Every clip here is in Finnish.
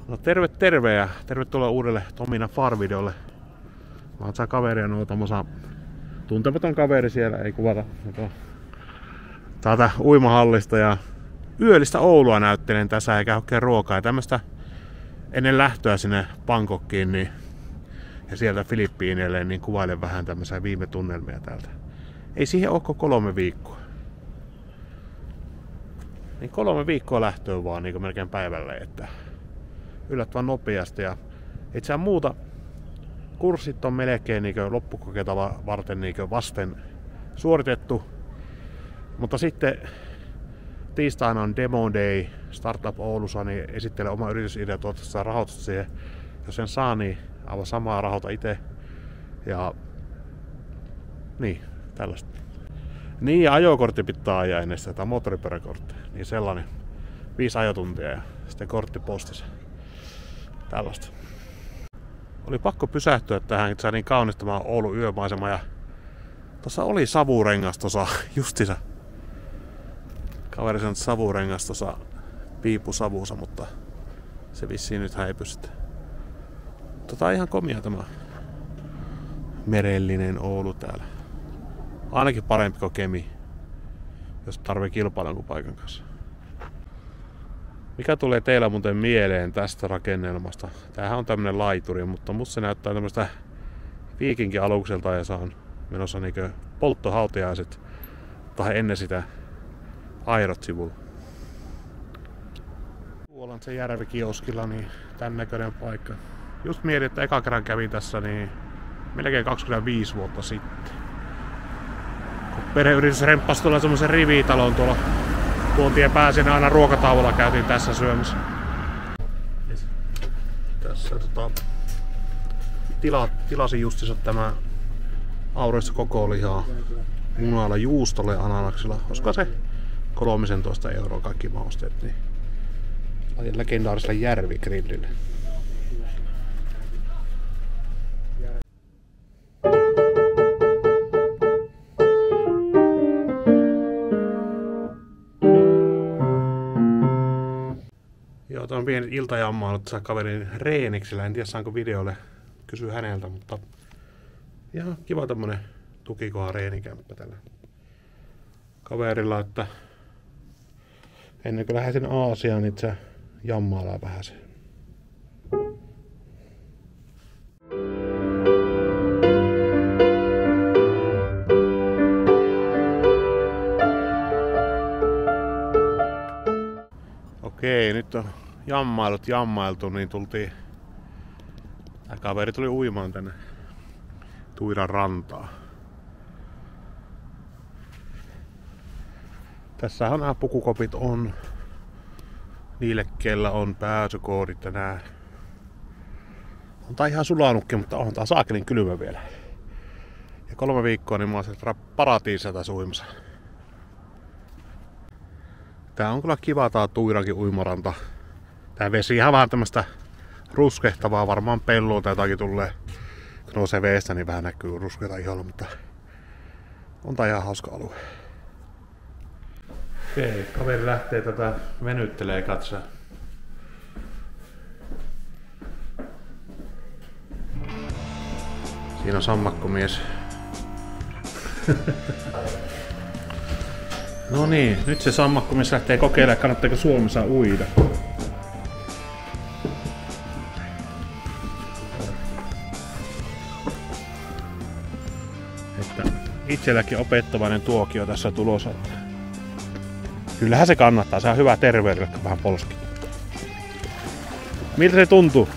No terve ja tervetuloa uudelle Tomina Far-videolle. Mä oon tää kaveria noutamassa. Tuntematon kaveri siellä, ei kuvata. Täältä uimahallista ja yöllistä Oulua näyttelen tässä ja käy hakemaan ruokaa ja tämmöstä ennen lähtöä sinne Bangkokiin niin, ja sieltä Filippiineille niin kuvailen vähän tämmöisiä viime tunnelmia täältä. Ei siihen ole 3 viikkoa. Niin 3 viikkoa lähtöä vaan niin melkein päivälle, että yllättävän nopeasti ja itseään muuta kurssit on melkein niin loppukokeita varten niin vasten suoritettu. Mutta sitten tiistaina on Demo Day Startup Oulussa, niin esittelee oma yritysidea tuottaa rahoitusta siihen. Jos sen saa, niin aivan samaa rahoita itse. Ja niin, tällaista. Niin, ja ajokortti pitää ajaa ennen sitä, tai moottoripyöräkortti. Niin sellainen 5 ajotuntia ja sitten kortti postissa. Tällaista. Oli pakko pysähtyä tähän, että saa niin kaunistamaan Oulun yömaisema. Ja tuossa oli savurengas tuossa justiinsa. Kaveri sanoi, että savurengas tuossa piipusavuusa, mutta se vissiin nyt häipy sitten. On ihan komia tämä merellinen Oulu täällä. Ainakin parempi kuin Kemi, jos tarvii kilpailla jonkun paikan kanssa. Mikä tulee teillä muuten mieleen tästä rakennelmasta? Tämähän on tämmönen laituri, mutta musta se näyttää tämmöistä viikinkialukselta ja se on menossa niinkö polttohautiaiset tai ennen sitä airot sivulla. Tuolla on se järvikioskilla, niin tän näköinen paikka. Just mietin, että eka kerran kävin tässä niin melkein 25 vuotta sitten. Kun perheyritys remppasi tuolla semmosen rivitalon tuolla tuontien pääsin aina ruokatauolla käytiin tässä syömässä. Tässä tilasin justiinsa tämä Aurissa koko lihaa munalla, juustolla ja ananaksilla. Olisiko se 13 € kaikki mausteet, niin legendaarisella järvigrillille. Joo, tämä on pieni iltajammailu tässä kaverin Reeniksellä. En tiedä saanko videolle kysyä häneltä, mutta ihan kiva tämmönen tukikohan reenikämppä tällä kaverilla, että ennen kuin lähden Aasiaan, niin se jammaillaan vähän se. Okei, nyt on jammailtu, niin tää kaveri tuli uimaan tänne Tuiran rantaan. Tässä on nämä pukukopit on niille, kellä on pääsykoodit ja nää. On tää ihan sulanutkin, mutta on tää saakelin kylmä vielä. Ja 3 viikkoa niin mä oon sieltä paratiisissa tässä uimassa. Tää on kyllä kiva tää Tuirankin uimaranta. Tää vesi ihan vähän tämmöstä ruskehtavaa, varmaan pellua tai jotakin tulee. Kun nousee veestä, niin vähän näkyy ruskeita iholla, mutta on tää ihan hauska alue. Okei, kaveri lähtee tätä venyttelee katsoa. Siinä on sammakkomies. No niin, nyt se sammakkomies lähtee kokeilemaan, kannattaako Suomessa uida. Että itselläkin opettavainen tuokio tässä tulossa. Kyllähän se kannattaa, se on hyvä terveydelle, kun vähän polski. Miltä se tuntuu?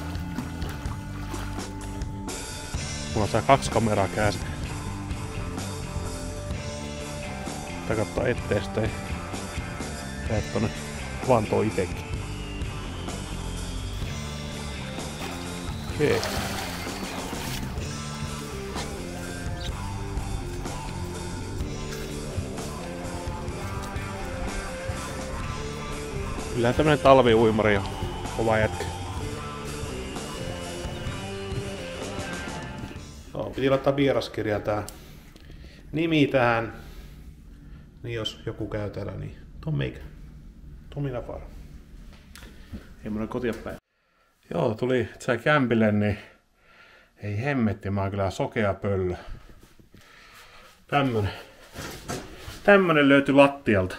Mulla on 2 kameraa kädessä. Tää kattoo etteestä, ei jää tonne kuvantoon itekin. Okei. Kyllähän tämmönen talviuimari on kova jätkä. No, piti laittaa vieraskirja tää nimi tähän. Niin jos joku käy täällä, niin Tomina Far. Ei mun kotia päin. Joo, tuli se kämpille, niin ei hemmetti, mä oon kyllä sokea pöllö. Tämmönen löytyi lattialta.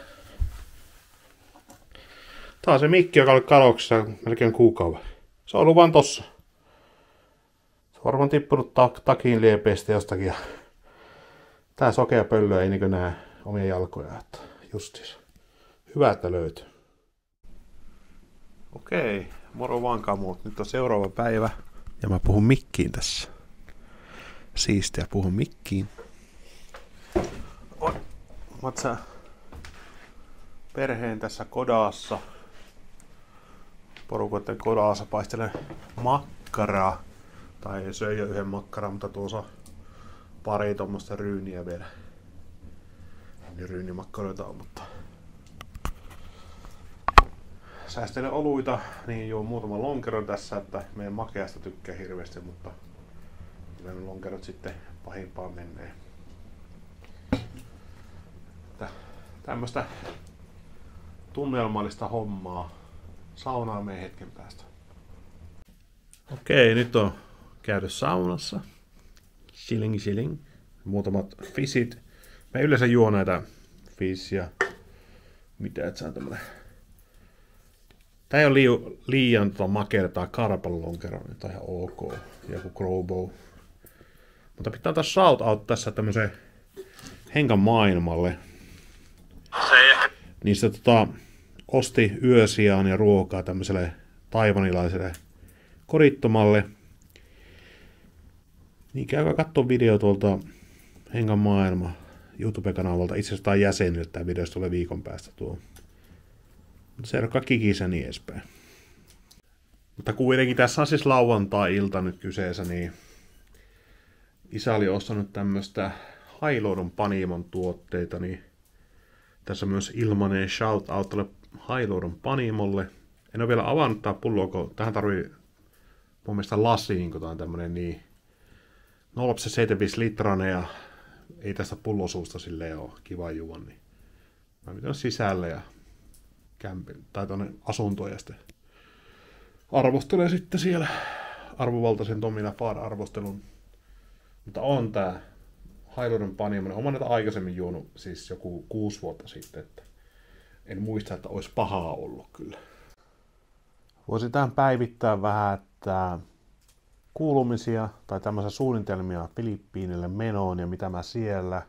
Tää on se mikki, joka oli kadoksissa melkein kuukauden. Se on ollut vaan tossa. Se on varmaan tippunut takin liepeistä jostakin. Ja tää sokea pöllö ei niinkö näe omia jalkoja. Että justiis. Hyvä, että löytyy. Okei, moro vaan kamut. Nyt on seuraava päivä. Ja mä puhun mikkiin tässä. Siistiä, puhun mikkiin. Mä perheen tässä kodassa. Porukoiden kodassa paistelen makkaraa. Tai söi jo yhden makkaran, mutta tuossa pari tommoista ryyniä vielä. Niin ryynimakkaroita on, mutta säästelen oluita, niin juon muutaman lonkeron tässä, että meidän makeasta tykkää hirveästi, mutta kyllä lonkerot sitten pahimpaan menee. Tämmöstä tunnelmallista hommaa. Saunaa meidän hetken päästä. Okei, nyt on käyty saunassa. Chilling. Muutamat fisit. Mä yleensä juon näitä fisiä. Mitä et saa tämmönen. Tää ei ole liian makea tai karpan lonkero, niin tää on ihan ok. Joku Crowbow. Mutta pitää antaa shout out tässä tämmöiseen Henkan maailmalle. Niin se osti yösijaan ja ruokaa tämmöiselle taivanilaiselle korittomalle. Niin käykää kattoo video tuolta Henkan maailma YouTube-kanavalta. Itse asiassa tää on jäsenille, tää video tulee viikon päästä tuo. Serkka kikisä niin edespäin. Mutta kuitenkin tässä on siis lauantai-ilta nyt kyseessä, niin isä oli ostanut tämmöstä Hailuodon Panimon tuotteita, niin tässä on myös ilmainen shout-out tuolle Hailuodon Panimolle. En ole vielä avannut tää pulloa, kun tähän tarvii mun mielestä lasiin, kun tää on tämmönen niin 0,75 litrainen ja ei tästä pullosuusta silleen oo kiva juo, niin mä mitään sisälle ja tai tuonne asuntoon ja sitten arvostelee sitten siellä arvovaltaisen Tomina Far-arvostelun. Mutta on tää Hailuodon Panimo. Olen näitä aikaisemmin juonut siis joku 6 vuotta sitten, että en muista, että olisi pahaa ollut kyllä. Voisin tähän päivittää vähän, että kuulumisia tai tämmöisiä suunnitelmia Filippiinille menoon ja mitä mä siellä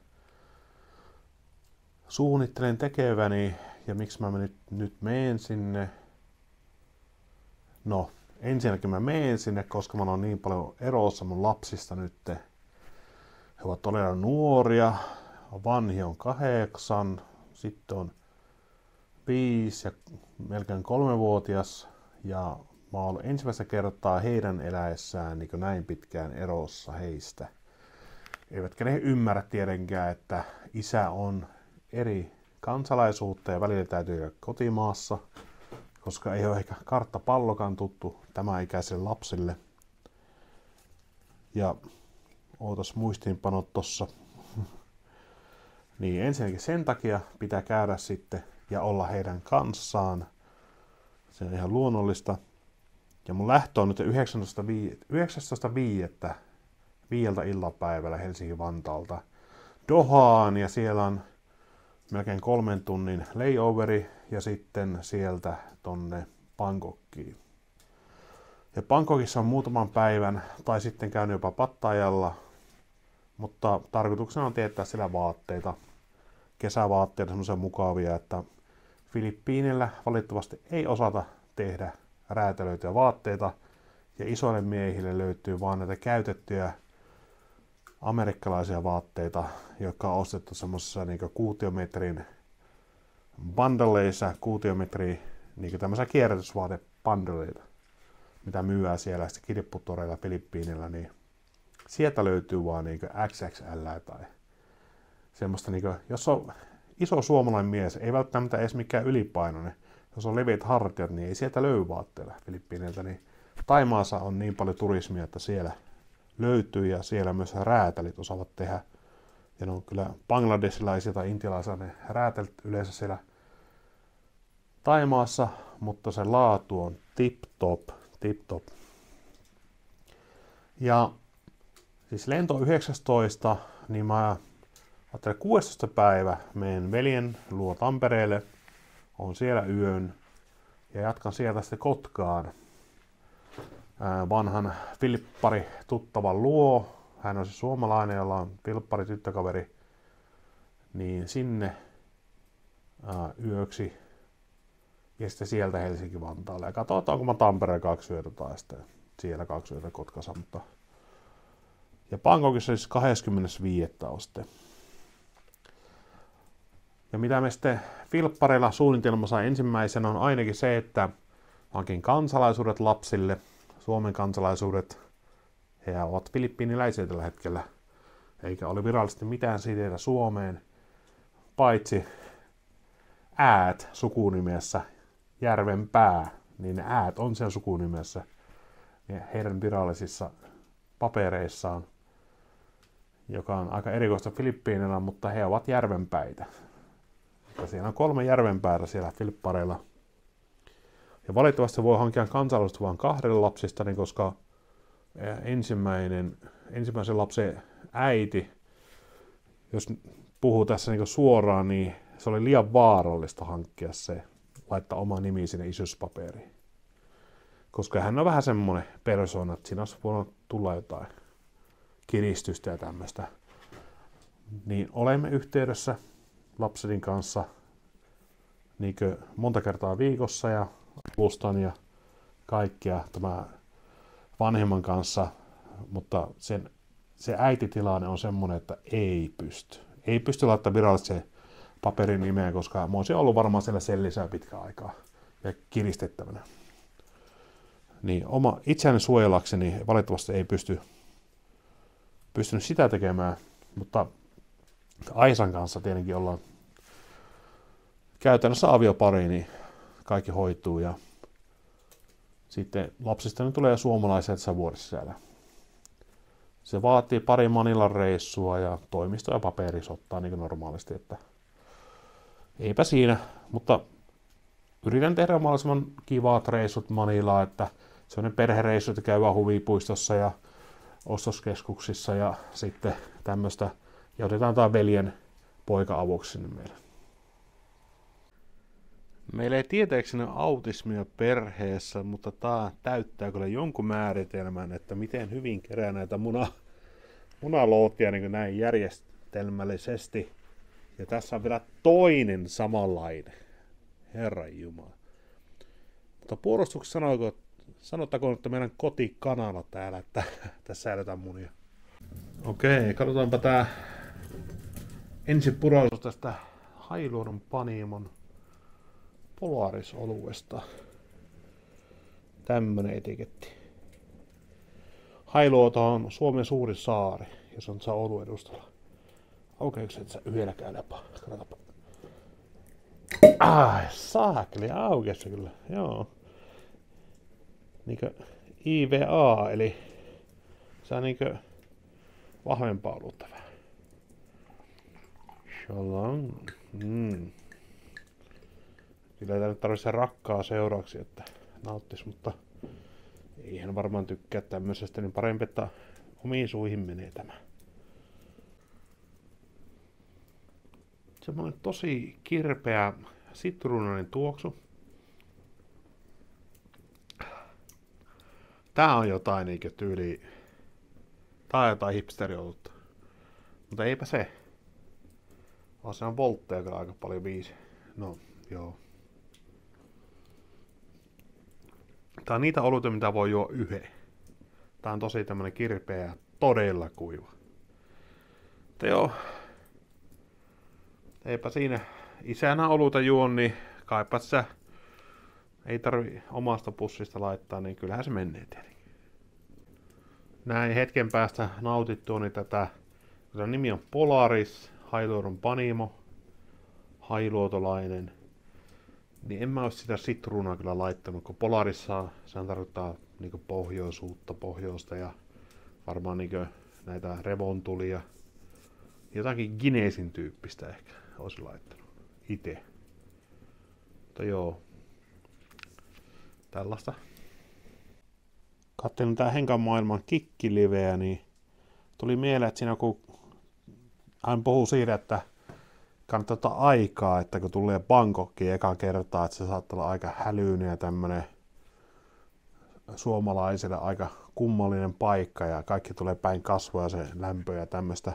suunnittelen tekeväni ja miksi mä nyt meen sinne. No, ensinnäkin mä meen sinne, koska mä oon niin paljon erossa mun lapsista nyt. He ovat todella nuoria. Vanhi on 8, sitten on 5 ja melkein 3-vuotias. Ja mä oon ollut ensimmäistä kertaa heidän eläessään niin näin pitkään erossa heistä. Eivätkä ne ymmärrä tietenkään, että isä on eri kansalaisuutta ja välillä täytyy olla kotimaassa, koska ei ole ehkä karttapallokaan tuttu tämän ikäisille lapsille. Ja ootas muistiinpanot tossa. Niin ensinnäkin sen takia pitää käydä sitten ja olla heidän kanssaan. Se on ihan luonnollista. Ja mun lähtö on nyt 19.5. 5 illapäivällä Helsinki-Vantaalta Dohaan ja siellä on melkein 3 tunnin layoveri ja sitten sieltä tonne Bangkokkiin. Ja Bangkokissa on muutaman päivän tai sitten käynyt jopa Pattayalla, mutta tarkoituksena on teettää siellä vaatteita, kesävaatteita, semmoisia mukavia, että Filippiinillä valitettavasti ei osata tehdä räätälöityjä vaatteita ja isoille miehille löytyy vaan näitä käytettyjä amerikkalaisia vaatteita, jotka on ostettu semmoisessa niin kuutiometrin bundleissa, kuutiometri niin tämmöisiä kierrätysvaatebundleita, mitä myyään siellä sitten kilpputoreilla Filippiinillä, niin sieltä löytyy vaan niin XXL tai semmoista, niin kuin, jos on iso suomalainen mies, ei välttämättä edes mikään ylipainoinen, jos on leveät hartiat, niin ei sieltä löydy vaatteilla Filippiiniltä, niin Thaimaassa on niin paljon turismia, että siellä löytyy ja siellä myös räätälit osaavat tehdä. Ja ne on kyllä bangladesilaisia tai intialaisia ne räätälit yleensä siellä Thaimaassa, mutta se laatu on tip-top tip top. Ja siis lento 19, niin mä ajattelin 16 päivä menen veljen luo Tampereelle, on siellä yön ja jatkan sieltä sitten Kotkaan vanhan Filppari tuttavan luo. Hän on se suomalainen, jolla on Filppari tyttökaveri, niin sinne yöksi ja sitten sieltä Helsinki-Vantaalle. Ja katsotaan, onko mä Tampereen 2 yötä tai sitten siellä 2 yötä Kotkassa. Mutta... Ja Bangkokissa siis 25. on sitten. Ja mitä me sitten Filpparilla suunnitelmassa ensimmäisenä on ainakin se, että hankin kansalaisuudet lapsille, Suomen kansalaisuudet. He ovat filippiiniläisiä tällä hetkellä, eikä ole virallisesti mitään siteitä Suomeen, paitsi Äät sukunimessä, Järvenpää, niin Äät on sen sukunimessä ja heidän virallisissa papereissaan, joka on aika erikoista Filippiineillä, mutta he ovat järvenpäitä. Ja siellä on 3 järvenpäätä siellä Filppareilla. Ja valitettavasti voi hankkia kansalaisuus vain 2 lapsista, niin koska ensimmäisen lapsen äiti, jos puhuu tässä niin suoraan, niin se oli liian vaarallista hankkia se, laittaa oma nimi sinne isyyspaperiin. Koska hän on vähän semmoinen persoona, että siinä olisi voinut tulla jotain kiristystä ja tämmöistä. Niin olemme yhteydessä lapsedin kanssa niin monta kertaa viikossa ja avustan ja kaikkea tämä vanhemman kanssa, mutta se äititilanne on semmoinen, että ei pysty. Ei pysty laittamaan virallisen paperin nimeä, koska mä olisin ollut varmaan siellä sellisää pitkään aikaa ja kiristettävänä. Niin oma itseäni suojelakseni valitettavasti ei pystynyt sitä tekemään, mutta Aisan kanssa tietenkin ollaan käytännössä aviopari, niin kaikki hoituu ja sitten lapsista ne tulee suomalaisia vuodessa siellä. Se vaatii pari Manilan reissua ja toimisto ja paperis ottaa niin kuin normaalisti, että eipä siinä, mutta yritän tehdä mahdollisimman kivat reissut Manilaa, että sellainen perhereissu, että käydään huvipuistossa ja ostoskeskuksissa ja sitten tämmöistä, ja otetaan tämä veljen poika avuksi sinne meille. Meillä ei tietääkseni ole autismia perheessä, mutta tämä täyttää kyllä jonkun määritelmän, että miten hyvin kerää näitä munalootia niin näin järjestelmällisesti. Ja tässä on vielä toinen samanlainen. Herran Jumala. Mutta puolustuksessa sanottakoon, että meidän kotikanala täällä, että tässä säädetään munia. Okei, katsotaanpa tää ensin puraisuus tästä Hailuodon Panimon Polaris-oluesta. Tämmönen etiketti. Hailuoto on Suomen suurin saari, jos on saa oluen edustalla. Aukeeko et sä yhdelläkään läpä? Katsotaanpa. Saakeli, aukesi kyllä, joo. Niinkö IVA, eli se on niinkö vahvempaa olutta vähän. Shalom. Kyllä ei nyt tarvitse rakkaa seuraavaksi, että nauttis, mutta ei hän varmaan tykkää tämmöisestä, niin parempi, että omiin suihin menee tämä. Semmoinen tosi kirpeä sitruunainen tuoksu. Tää on jotain niinkö tyyli. Tää on jotain hipsteriolutta. Mutta eipä se. Vaan se on voltteja kyllä aika paljon biisi. No, joo. Tää on niitä oluita, mitä voi juo yhden. Tää on tosi tämmönen kirpeä ja todella kuiva. Mutta joo. Eipä siinä isänä oluita juon, niin kaipa sä ei tarvi omasta pussista laittaa, niin kyllähän se menee tietenkin. Näin hetken päästä nautittua, niin tätä nimi on Polaris, Hailuodon Panimo, hailuotolainen. Niin en mä olisi sitä sitruunaa kyllä laittanut, kun Polarissa sehän tarkoittaa niinku pohjoista ja varmaan niinku näitä revontulia. Jotakin Guinnessin tyyppistä ehkä olisi laittanut itse. Mutta joo, tällaista. katselin tää Henkan maailman kikkiliveä, niin tuli mieleen, että siinä kun hän puhuu siitä, että kannattaa ottaa aikaa, että kun tulee Bangkokkiin eka kertaa, että se saattaa olla aika hälyinen ja tämmönen suomalaisille aika kummallinen paikka ja kaikki tulee päin kasvoja, se lämpö ja tämmöistä.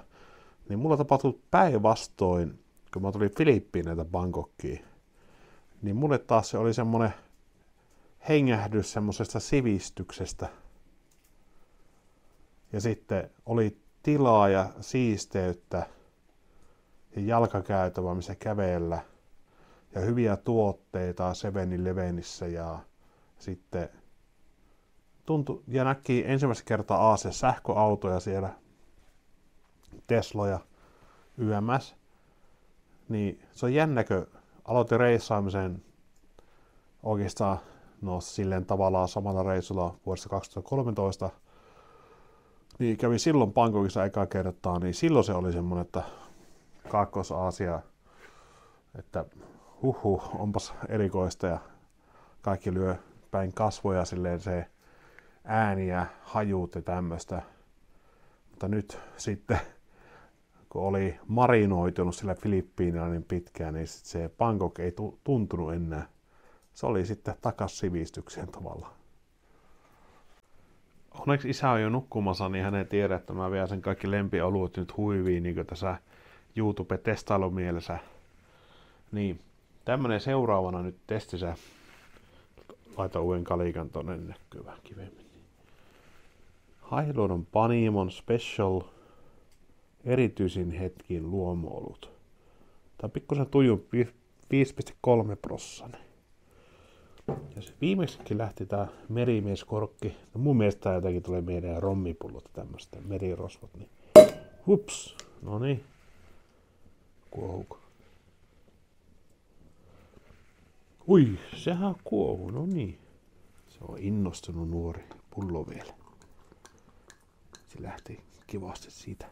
Niin mulla tapahtui päinvastoin, kun mä tulin Filippiineiltä Bangkokkiin, niin mulle taas se oli semmonen hengähdys semmosesta sivistyksestä. Ja sitten oli tilaa ja siisteyttä ja jalkakäytävä, missä kävellä. Ja hyviä tuotteita 7-Elevenissä ja sitten tuntui ja näki ensimmäistä kertaa Aasiassa sähköautoja siellä, Tesloja, YMS. Niin se on jännä, kun aloitin reissaamisen oikeastaan silleen tavallaan samalla reissulla vuodesta 2013. Niin kävi silloin Bangkokissa ekaa kertaa, niin silloin se oli semmoinen, että Kaakkois-Aasia, että onpas erikoista ja kaikki lyö päin kasvoja silleen se ääni ja hajuut ja tämmöistä. Mutta nyt sitten, kun oli marinoitunut sillä Filippiinillä niin pitkään, niin sit se Bangkok ei tuntunut enää. Se oli sitten takas sivistykseen tavallaan. Onneksi isä on jo nukkumassa, niin hän ei tiedä, että mä vien sen kaikki lempioluet nyt huiviin, niin kuin tässä YouTube-testailumielessä. Niin, tämmönen seuraavana nyt testissä. Laita uuden kalikan tonne näkyy vähän kivemmin. Hailuodon Panimon Special erityisin hetkin luomuolut. Tää on pikkusen tujun 5,3%. Ja se viimeksikin lähti tää merimieskorkki. No mun mielestä tää jotenkin tulee meidän rommipullot ja tämmöstä merirosvot. Niin. Hups! Noniin. Kuohuko. Ui, sehän on kuohu, no niin. Se on innostunut nuori pullo vielä. Se lähti kivasti siitä.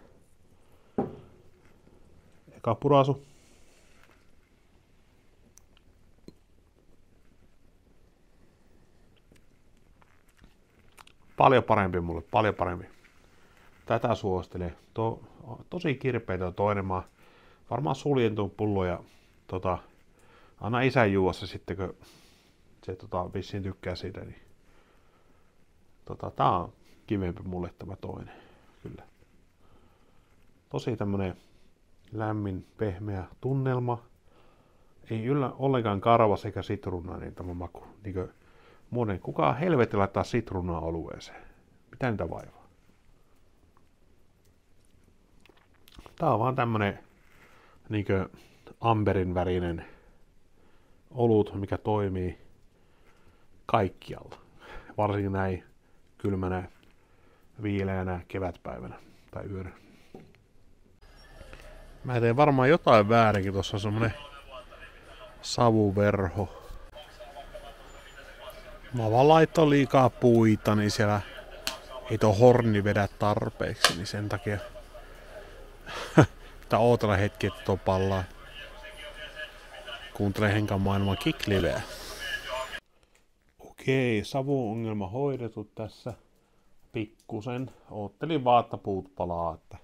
Eka purasu. Paljon parempi mulle, paljon parempi. Tätä suosittelen. Tosi kirpeitä toinen. Mä varmaan suljen tuon pullon ja anna isän juoda se sitten, kun se vissiin tykkää siitä. Niin, tää on kivempi mulle tämä toinen. Kyllä. Tosi tämmönen lämmin, pehmeä tunnelma. Ei yllä ollenkaan karvas eikä sitruunaa niin tämä maku. Niinkö monen. Kuka helvetti laittaa sitruunaa olueeseen? Mitä niitä vaivaa? Tää on vaan tämmönen niinkö amberin värinen olut, mikä toimii kaikkialla. Varsinkin näin kylmänä, viileänä kevätpäivänä tai yönä. Mä teen varmaan jotain väärinkin, tossa on semmonen savuverho. Mä vaan laitoin liikaa puita, niin siellä ei tuo horni vedä tarpeeksi, niin sen takia pitää ootella hetki, että tuo pallaa. Kuuntele Henkan maailman kikkiliveä. Okei, savuongelma hoidettu tässä. Pikkusen. Oottelin vaan, että puut palaa, että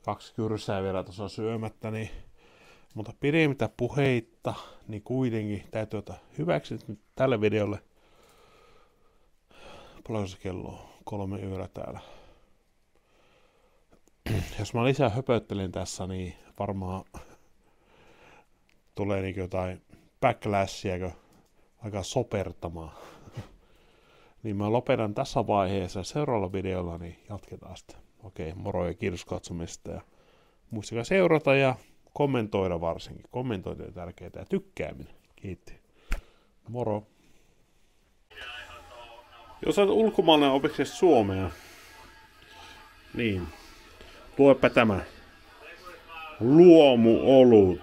2 kyrsää vielä tuossa syömättä, niin mutta pidemmittä puheitta, niin kuitenkin täytyy ottaa hyväksi nyt tälle videolle. Paljonko se kello on? 3 yöllä täällä. Jos mä lisää höpöttelen tässä, niin varmaan tulee niin jotain backlashia, kun alkaa sopertamaan. Niin mä lopetan tässä vaiheessa. Seuraavalla videolla niin jatketaan sitten. Okei, moro ja kiitos katsomista. Ja muistakaa seurata ja kommentoida varsinkin. Kommentointi on tärkeää ja tykkääminen. Kiitti. Moro. Jos olet ulkomaalainen opiksesi suomea, niin luepa tämä. Luomuolut.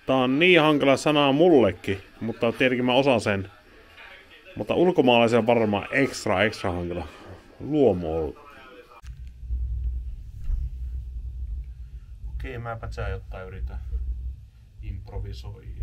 Tää on niin hankala sana mullekin, mutta tietenkin mä osaan sen. Mutta ulkomaalaisen on varmaan extra hankala. Luomuolut. Okei, mäpä tää jotain yritän improvisoida.